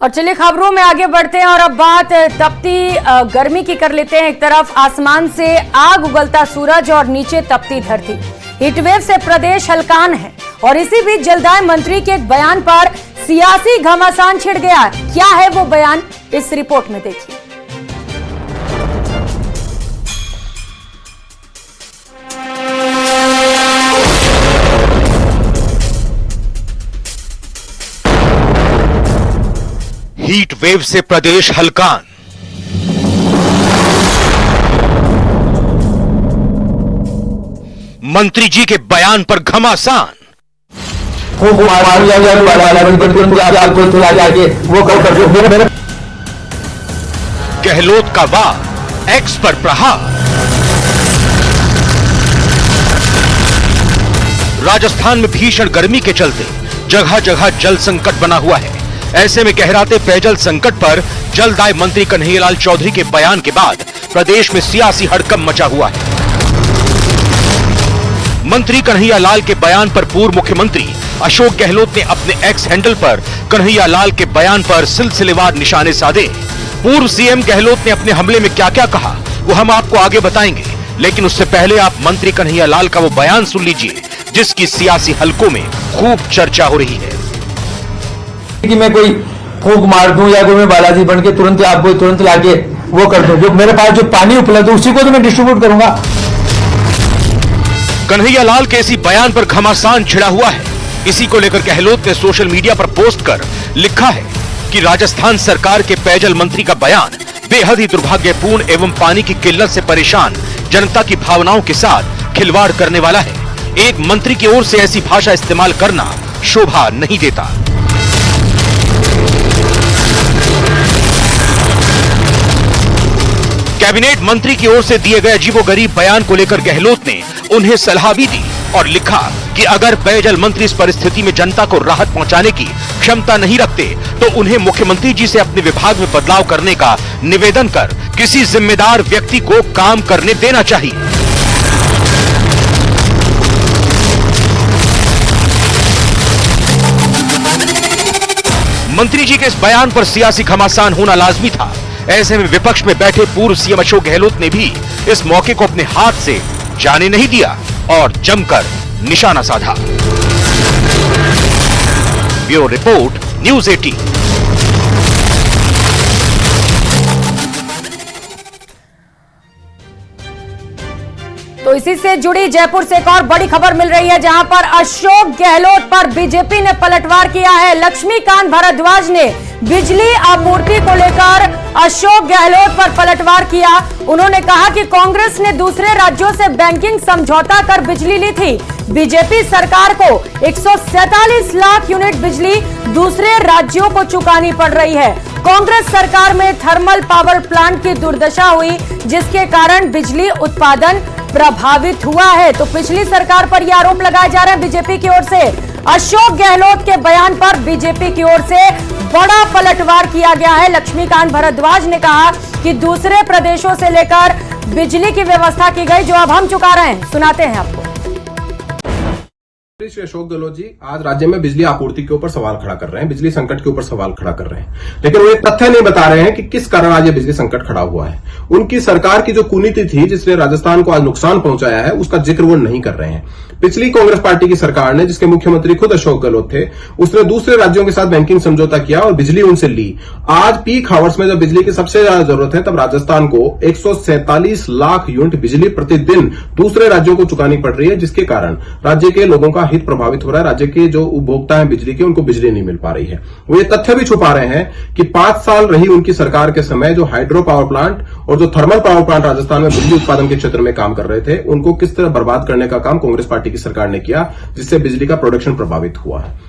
और चलिए खबरों में आगे बढ़ते हैं और अब बात तपती गर्मी की कर लेते हैं। एक तरफ आसमान से आग उगलता सूरज और नीचे तपती धरती, हीटवेव से प्रदेश हलकान है। और इसी बीच जलदाय मंत्री के एक बयान पर सियासी घमासान छिड़ गया। क्या है वो बयान, इस रिपोर्ट में देखिए। हीट वेव से प्रदेश हलकान, मंत्री जी के बयान पर घमासान। गहलोत का वार, एक्स पर प्रहार। राजस्थान में भीषण गर्मी के चलते जगह जगह जल संकट बना हुआ है। ऐसे में गहराते पेयजल संकट पर जलदाय मंत्री कन्हैयालाल चौधरी के बयान के बाद प्रदेश में सियासी हड़कंप मचा हुआ है। मंत्री कन्हैयालाल के बयान पर पूर्व मुख्यमंत्री अशोक गहलोत ने अपने एक्स हैंडल पर कन्हैयालाल के बयान पर सिलसिलेवार निशाने साधे। पूर्व सीएम गहलोत ने अपने हमले में क्या क्या कहा वो हम आपको आगे बताएंगे, लेकिन उससे पहले आप मंत्री कन्हैयालाल का वो बयान सुन लीजिए जिसकी सियासी हलकों में खूब चर्चा हो रही है। कि मैं कोई फूंक मार दूं या कोई मैं बालाजी बन के तुरंत आपको तुरंत लाके वो कर दूं, जो मेरे पास जो पानी उपलब्ध है उसी को तो मैं डिस्ट्रीब्यूट करूंगा। कन्हैयालाल के इसी बयान पर घमासान छिड़ा हुआ है। इसी को लेकर गहलोत ने सोशल मीडिया पर पोस्ट कर लिखा है कि राजस्थान सरकार के पेयजल मंत्री का बयान बेहद ही दुर्भाग्यपूर्ण एवं पानी की किल्लत से परेशान जनता की भावनाओं के साथ खिलवाड़ करने वाला है। एक मंत्री की ओर से ऐसी भाषा इस्तेमाल करना शोभा नहीं देता। कैबिनेट मंत्री की ओर से दिए गए अजीबोगरीब बयान को लेकर गहलोत ने उन्हें सलाह भी दी और लिखा कि अगर पेयजल मंत्री इस परिस्थिति में जनता को राहत पहुंचाने की क्षमता नहीं रखते तो उन्हें मुख्यमंत्री जी से अपने विभाग में बदलाव करने का निवेदन कर किसी जिम्मेदार व्यक्ति को काम करने देना चाहिए। मंत्री जी के इस बयान पर सियासी घमासान होना लाजमी था। ऐसे में विपक्ष में बैठे पूर्व सीएम अशोक गहलोत ने भी इस मौके को अपने हाथ से जाने नहीं दिया और जमकर निशाना साधा। Bureau report, news 18। तो इसी से जुड़ी जयपुर से एक और बड़ी खबर मिल रही है, जहां पर अशोक गहलोत पर बीजेपी ने पलटवार किया है। लक्ष्मीकांत भारद्वाज ने बिजली आपूर्ति को लेकर अशोक गहलोत पर पलटवार किया। उन्होंने कहा कि कांग्रेस ने दूसरे राज्यों से बैंकिंग समझौता कर बिजली ली थी। बीजेपी सरकार को 147 लाख यूनिट बिजली दूसरे राज्यों को चुकानी पड़ रही है। कांग्रेस सरकार में थर्मल पावर प्लांट की दुर्दशा हुई, जिसके कारण बिजली उत्पादन प्रभावित हुआ है। तो पिछली सरकार पर यह आरोप लगाए जा रहे हैं बीजेपी की ओर से। अशोक गहलोत के बयान पर बीजेपी की ओर से बड़ा पलटवार किया गया है। लक्ष्मीकांत भारद्वाज ने कहा कि दूसरे प्रदेशों से लेकर बिजली की व्यवस्था की गई, जो अब हम चुका रहे हैं। सुनाते हैं आपको। श्री अशोक गहलोत जी आज राज्य में बिजली आपूर्ति के ऊपर सवाल खड़ा कर रहे हैं, बिजली संकट के ऊपर सवाल खड़ा कर रहे हैं, लेकिन वो ये तथ्य नहीं बता रहे हैं कि किस कारण आज ये बिजली संकट खड़ा हुआ है। उनकी सरकार की जो कुनीति थी जिसने राजस्थान को आज नुकसान पहुंचाया है, उसका जिक्र वो नहीं कर रहे हैं। पिछली कांग्रेस पार्टी की सरकार ने, जिसके मुख्यमंत्री खुद अशोक गहलोत थे, उसने दूसरे राज्यों के साथ बैंकिंग समझौता किया और बिजली उनसे ली। आज पीक हावर्स में जब बिजली की सबसे ज्यादा जरूरत है, तब राजस्थान को 147 लाख यूनिट बिजली प्रतिदिन दूसरे राज्यों को चुकानी पड़ रही है, जिसके कारण राज्य के लोगों का हित प्रभावित हो रहा है। राज्य के जो उपभोक्ता हैं बिजली के, उनको बिजली नहीं मिल पा रही है। वो ये तथ्य भी छुपा रहे हैं कि 5 साल रही उनकी सरकार के समय जो हाइड्रो पावर प्लांट और जो थर्मल पावर प्लांट राजस्थान में बिजली उत्पादन के क्षेत्र में काम कर रहे थे, उनको किस तरह बर्बाद करने का काम कांग्रेस पार्टी की सरकार ने किया, जिससे बिजली का प्रोडक्शन प्रभावित हुआ है।